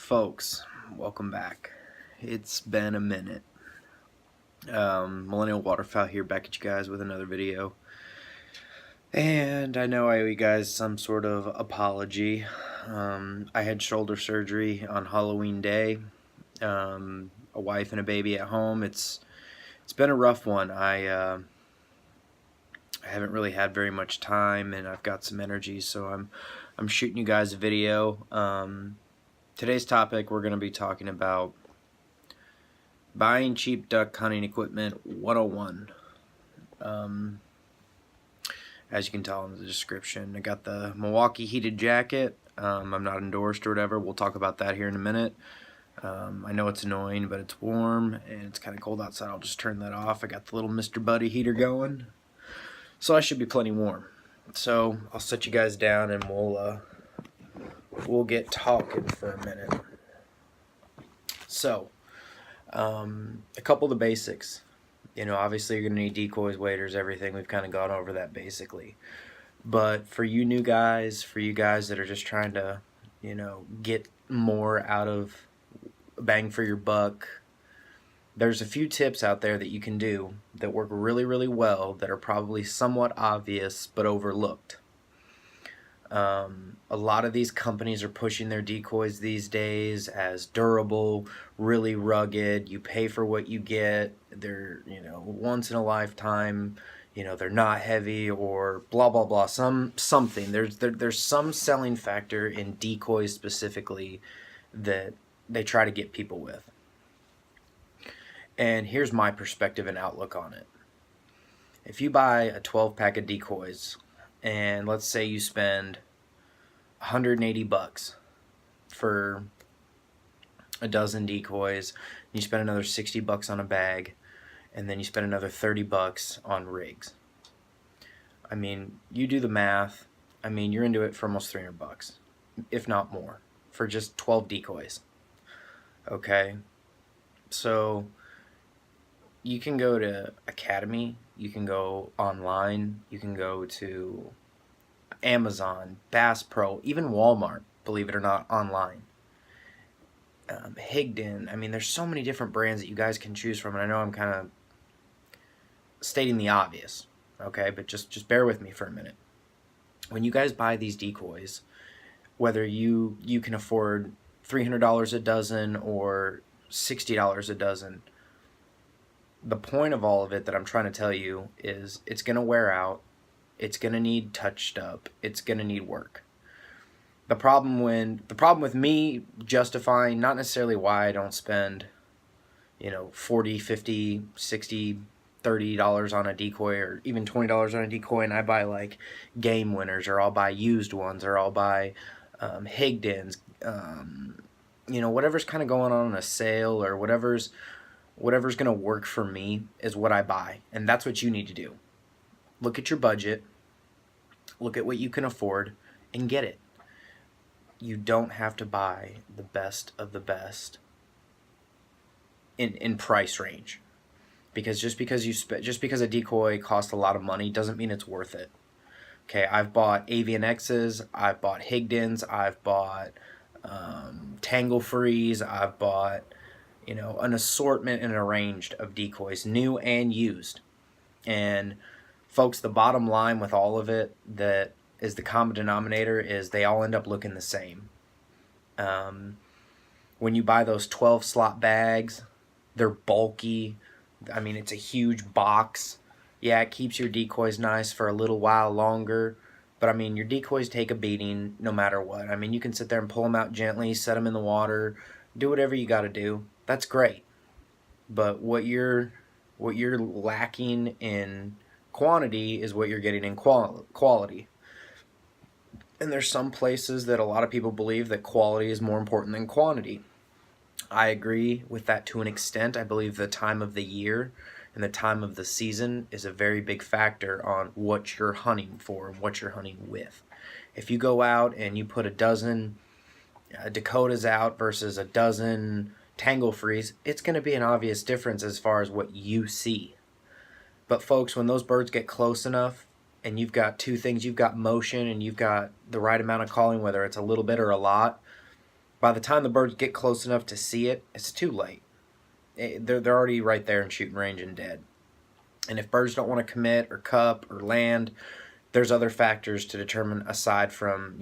Folks, welcome back. It's been a minute. Millennial Waterfowl here, back at you guys with another video. And I know I owe you guys some sort of apology. I had shoulder surgery on Halloween day. A wife and a baby at home. It's been a rough one. I haven't really had very much time, and I've got some energy, so I'm shooting you guys a video. Today's topic, we're going to be talking about buying cheap duck hunting equipment 101. As you can tell in the description, I got the Milwaukee heated jacket. I'm not endorsed or whatever. We'll talk about that here in a minute. I know it's annoying, but it's warm and it's kind of cold outside. I'll just turn that off. I got the little Mr. Buddy heater going, so I should be plenty warm. So I'll set you guys down and we'll get talking for a minute. So, a couple of the basics. You know, obviously you're going to need decoys, waders, everything. We've kind of gone over that basically. But for you new guys, for you guys that are just trying to, you know, get more out of bang for your buck, there's a few tips out there that you can do that work really, really well that are probably somewhat obvious but overlooked. A lot of these companies are pushing their decoys these days as durable, really rugged. You pay for what you get. They're, you know, once in a lifetime. You know, they're not heavy or blah blah blah. Something. There's some selling factor in decoys specifically that they try to get people with. And here's my perspective and outlook on it. If you buy a 12-pack of decoys, and let's say you spend 180 bucks for a dozen decoys, you spend another 60 bucks on a bag, and then you spend another 30 bucks on rigs. I mean, you do the math. I mean, you're into it for almost 300 bucks, if not more, for just 12 decoys. Okay? So you can go to Academy, you can go online, you can go to Amazon, Bass Pro, even Walmart, believe it or not, online. Higdon. I mean, there's so many different brands that you guys can choose from, and I know I'm kind of stating the obvious, okay, but just bear with me for a minute. When you guys buy these decoys, whether you can afford $300 a dozen or $60 a dozen, the point of all of it that I'm trying to tell you is it's going to wear out, it's going to need touched up, it's going to need work. The problem with me justifying not necessarily why I don't spend, you know, 40, 50, 60, $30 on a decoy or even $20 on a decoy, and I buy like Game Winners, or I'll buy used ones, or I'll buy Higdons, you know, whatever's kind of going on in a sale, or whatever's going to work for me is what I buy. And that's what you need to do. Look at your budget, look at what you can afford, and get it. You don't have to buy the best of the best in price range. Because just because a decoy costs a lot of money doesn't mean it's worth it. Okay, I've bought Avian X's, I've bought Higdons, I've bought Tangle Frees, I've bought, you know, an assortment and a range of decoys, new and used. And folks, the bottom line with all of it that is the common denominator is they all end up looking the same. When you buy those 12 slot bags, they're bulky. I mean, it's a huge box. Yeah, it keeps your decoys nice for a little while longer, but I mean, your decoys take a beating no matter what. I mean, you can sit there and pull them out gently, set them in the water, do whatever you got to do. That's great. But what you're lacking in quantity is what you're getting in quality. And there's some places that a lot of people believe that quality is more important than quantity. I agree with that to an extent. I believe the time of the year and the time of the season is a very big factor on what you're hunting for and what you're hunting with. If you go out and you put a dozen Dakotas out versus a dozen Tangle Frees, it's going to be an obvious difference as far as what you see. But folks, when those birds get close enough and you've got two things, you've got motion and you've got the right amount of calling, whether it's a little bit or a lot, By the time the birds get close enough to see it, it's too late. They're already right there in shooting range and dead. And if birds don't want to commit or cup or land, there's other factors to determine aside from,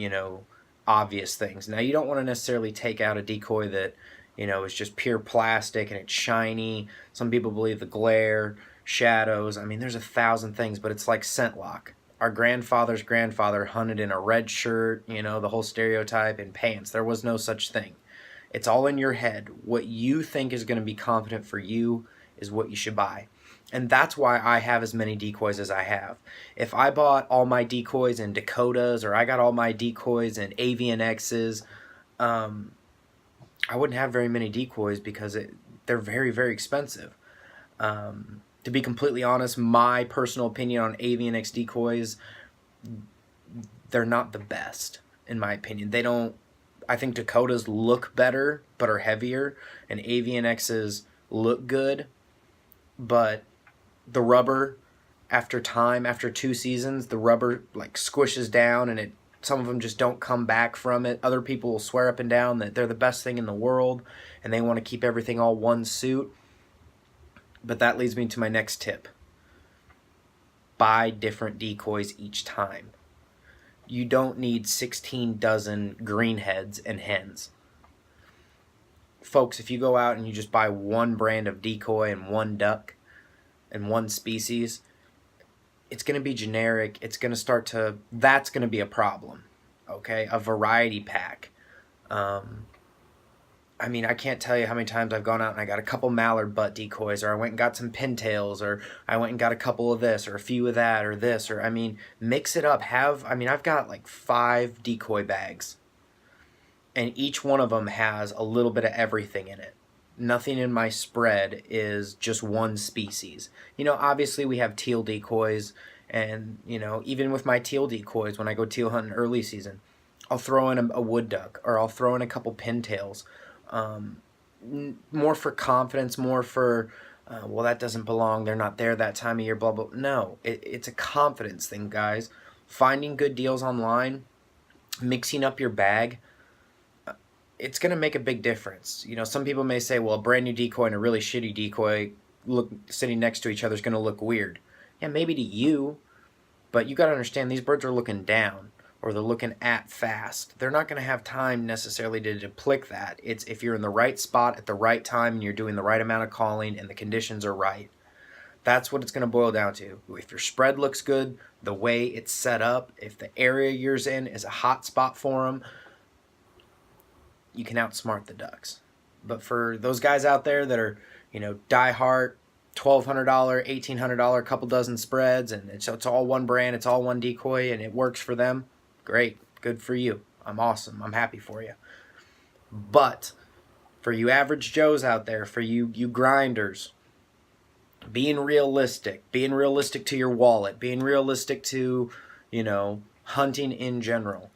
obvious things. Now, you don't want to necessarily take out a decoy that, is just pure plastic and it's shiny. Some people believe the glare, shadows. I mean, there's 1,000 things, but it's like scent lock. Our grandfather's grandfather hunted in a red shirt, the whole stereotype, and pants. There was no such thing. It's all in your head. What you think is going to be competent for you is what you should buy. And that's why I have as many decoys as I have. If I bought all my decoys in Dakotas, or I got all my decoys in Avian X's, I wouldn't have very many decoys because they're very, very expensive. To be completely honest, my personal opinion on Avian X decoys, they're not the best, in my opinion. I think Dakotas look better, but are heavier, and Avian X's look good, but the rubber, after 2 seasons, the rubber like squishes down, and some of them just don't come back from it. Other people will swear up and down that they're the best thing in the world, and they want to keep everything all one suit. But that leads me to my next tip. Buy different decoys each time. You don't need 16 dozen greenheads and hens. Folks, if you go out and you just buy one brand of decoy and one duck and one species, it's going to be generic. That's going to be a problem. Okay? A variety pack. I can't tell you how many times I've gone out and I got a couple mallard butt decoys, or I went and got some pintails, or I went and got a couple of this, or a few of that, or this, or mix it up. I've got like 5 decoy bags, and each one of them has a little bit of everything in it. Nothing in my spread is just one species. Obviously we have teal decoys, and, even with my teal decoys, when I go teal hunting early season, I'll throw in a wood duck, or I'll throw in a couple pintails. More for confidence, more for, that doesn't belong, they're not there that time of year, blah, blah. No, it's a confidence thing, guys. Finding good deals online, mixing up your bag, it's going to make a big difference. Some people may say, well, a brand new decoy and a really shitty decoy sitting next to each other is going to look weird. Yeah, maybe to you, but you got to understand these birds are looking down, or they're looking at fast. They're not going to have time necessarily to deplict that. It's if you're in the right spot at the right time and you're doing the right amount of calling and the conditions are right. That's what it's going to boil down to. If your spread looks good, the way it's set up, if the area you're in is a hot spot for them, you can outsmart the ducks. But for those guys out there that are, die-hard, $1,200, $1,800, couple dozen spreads, and it's all one brand, it's all one decoy, and it works for them, great, good for you. I'm awesome. I'm happy for you. But for you average Joes out there, for you grinders, being realistic to your wallet, being realistic to, hunting in general.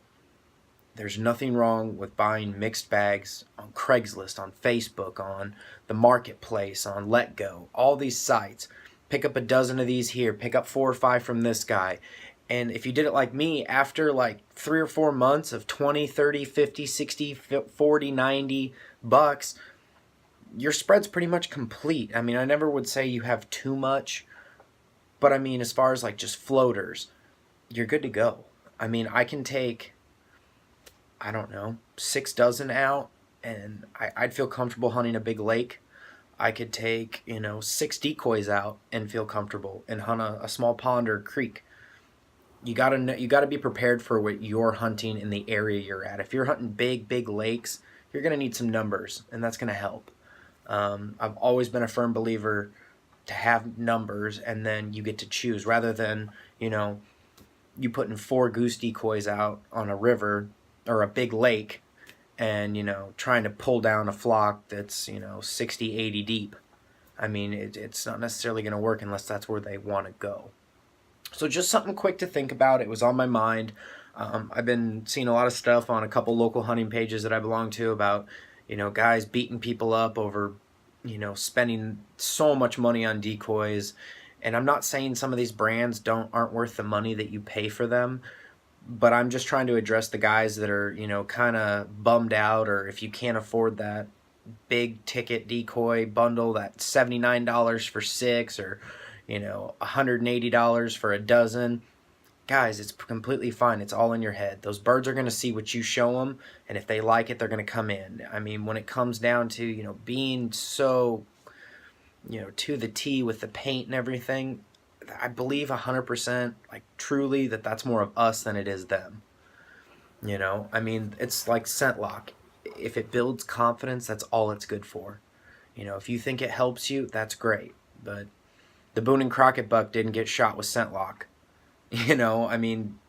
There's nothing wrong with buying mixed bags on Craigslist, on Facebook, on the marketplace, on LetGo, all these sites. Pick up a dozen of these here, pick up 4 or 5 from this guy. And if you did it like me, after like 3 or 4 months of 20, 30, 50, 60, 40, 90 bucks, your spread's pretty much complete. I never would say you have too much, but as far as like just floaters, you're good to go. I can take, 6 dozen out, and I'd feel comfortable hunting a big lake. I could take, 6 decoys out and feel comfortable and hunt a small pond or creek. You gotta be prepared for what you're hunting in the area you're at. If you're hunting big lakes, you're gonna need some numbers, and that's gonna help. I've always been a firm believer to have numbers, and then you get to choose, rather than you putting 4 goose decoys out on a river or a big lake, and trying to pull down a flock that's 60, 80 deep. It's not necessarily gonna work unless that's where they want to go. So just something quick to think about. It was on my mind. I've been seeing a lot of stuff on a couple local hunting pages that I belong to about, guys beating people up over, spending so much money on decoys. And I'm not saying some of these brands aren't worth the money that you pay for them, But I'm just trying to address the guys that are, you know, kind of bummed out, or if you can't afford that big ticket decoy bundle, that $79 for 6, or, you know, $180 for a dozen. Guys, it's completely fine. It's all in your head. Those birds are going to see what you show them, and if they like it, they're going to come in. I mean, when it comes down to, you know, being so, you know, to the T with the paint and everything, I believe 100%, like, truly, that that's more of us than it is them. You know, I mean, it's like scent lock. If it builds confidence, that's all it's good for. You know, if you think it helps you, that's great. But the Boone and Crockett buck didn't get shot with scent lock. You know, I mean,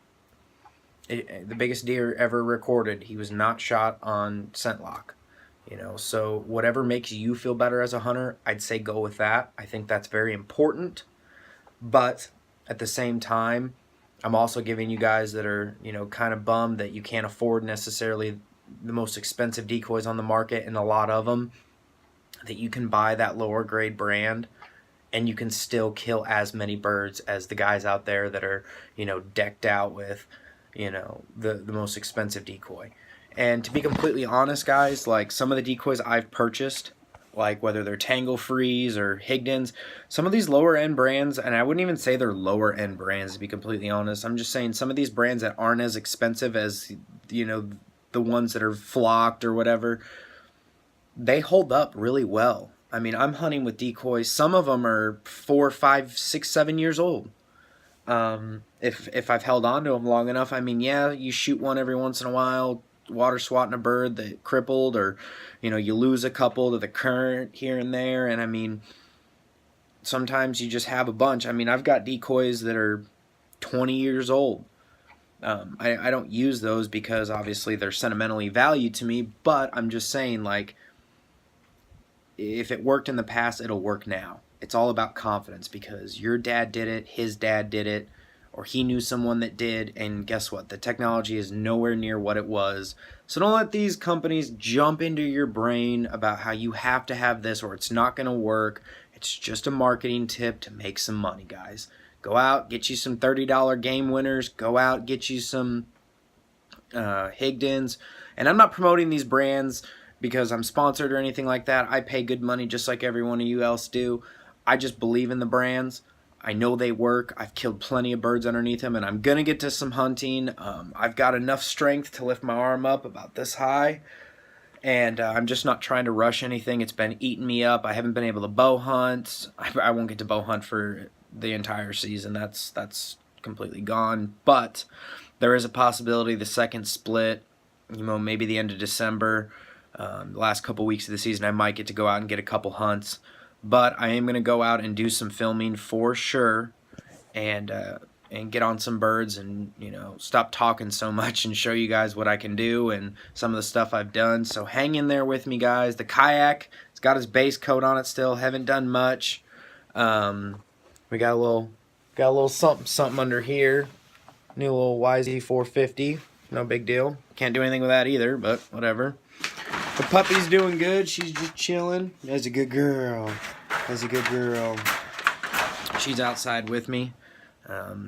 the biggest deer ever recorded, he was not shot on scent lock. You know, so whatever makes you feel better as a hunter, I'd say go with that. I think that's very important. But at the same time, I'm also giving you guys that are, you know, kind of bummed that you can't afford necessarily the most expensive decoys on the market, and a lot of them, that you can buy that lower grade brand and you can still kill as many birds as the guys out there that are, you know, decked out with, you know, the most expensive decoy. And to be completely honest, guys, like, some of the decoys I've purchased, like whether they're Tangle Frees or Higdons, some of these lower end brands, and I wouldn't even say they're lower end brands, to be completely honest. I'm just saying some of these brands that aren't as expensive as, you know, the ones that are flocked or whatever, they hold up really well. I mean, I'm hunting with decoys. Some of them are 4, 5, 6, 7 years old. If I've held on to them long enough, I mean, yeah, you shoot one every once in a while, water swatting a bird that crippled, or, you know, you lose a couple to the current here and there. And I mean, sometimes you just have a bunch. I mean, I've got decoys that are 20 years old. I don't use those because obviously they're sentimentally valued to me, but I'm just saying, like, if it worked in the past, it'll work now. It's all about confidence, because your dad did it, his dad did it, or he knew someone that did, and guess what? The technology is nowhere near what it was. So don't let these companies jump into your brain about how you have to have this or it's not going to work. It's just a marketing tip to make some money, guys. Go out, get you some $30 game winners. Go out, get you some Higdons. And I'm not promoting these brands because I'm sponsored or anything like that. I pay good money just like every one of you else do. I just believe in the brands. I know they work. I've killed plenty of birds underneath them, and I'm going to get to some hunting. I've got enough strength to lift my arm up about this high, and I'm just not trying to rush anything. It's been eating me up. I haven't been able to bow hunt. I won't get to bow hunt for the entire season. That's completely gone. But there is a possibility the second split, you know, maybe the end of December, the last couple weeks of the season, I might get to go out and get a couple hunts. But I am going to go out and do some filming for sure, and get on some birds, and, you know, stop talking so much and show you guys what I can do and some of the stuff I've done. So hang in there with me, guys. The kayak, it's got its base coat on it still. Haven't done much. We got a little something under here. New little YZ450. No big deal. Can't do anything with that either, but whatever. The puppy's doing good. She's just chilling. That's a good girl. That's a good girl. She's outside with me.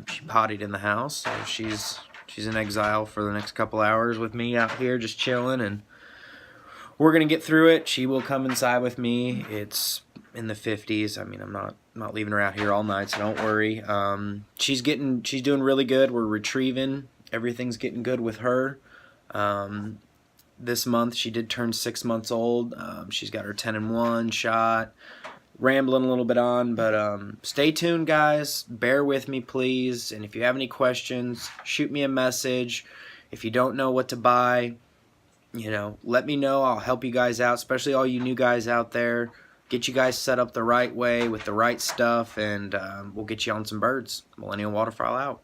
She pottied in the house, so she's in exile for the next couple hours with me out here just chilling, and we're gonna get through it. She will come inside with me. It's in the 50s. I mean, I'm not leaving her out here all night, so don't worry. She's doing really good. We're retrieving. Everything's getting good with her. This month she did turn 6 months old. She's got her 10-1 shot. Rambling a little bit on, but stay tuned, guys. Bear with me, please. And if you have any questions, shoot me a message. If you don't know what to buy, you know, let me know. I'll help you guys out, especially all you new guys out there. Get you guys set up the right way with the right stuff, and we'll get you on some birds. Millennial Waterfowl out.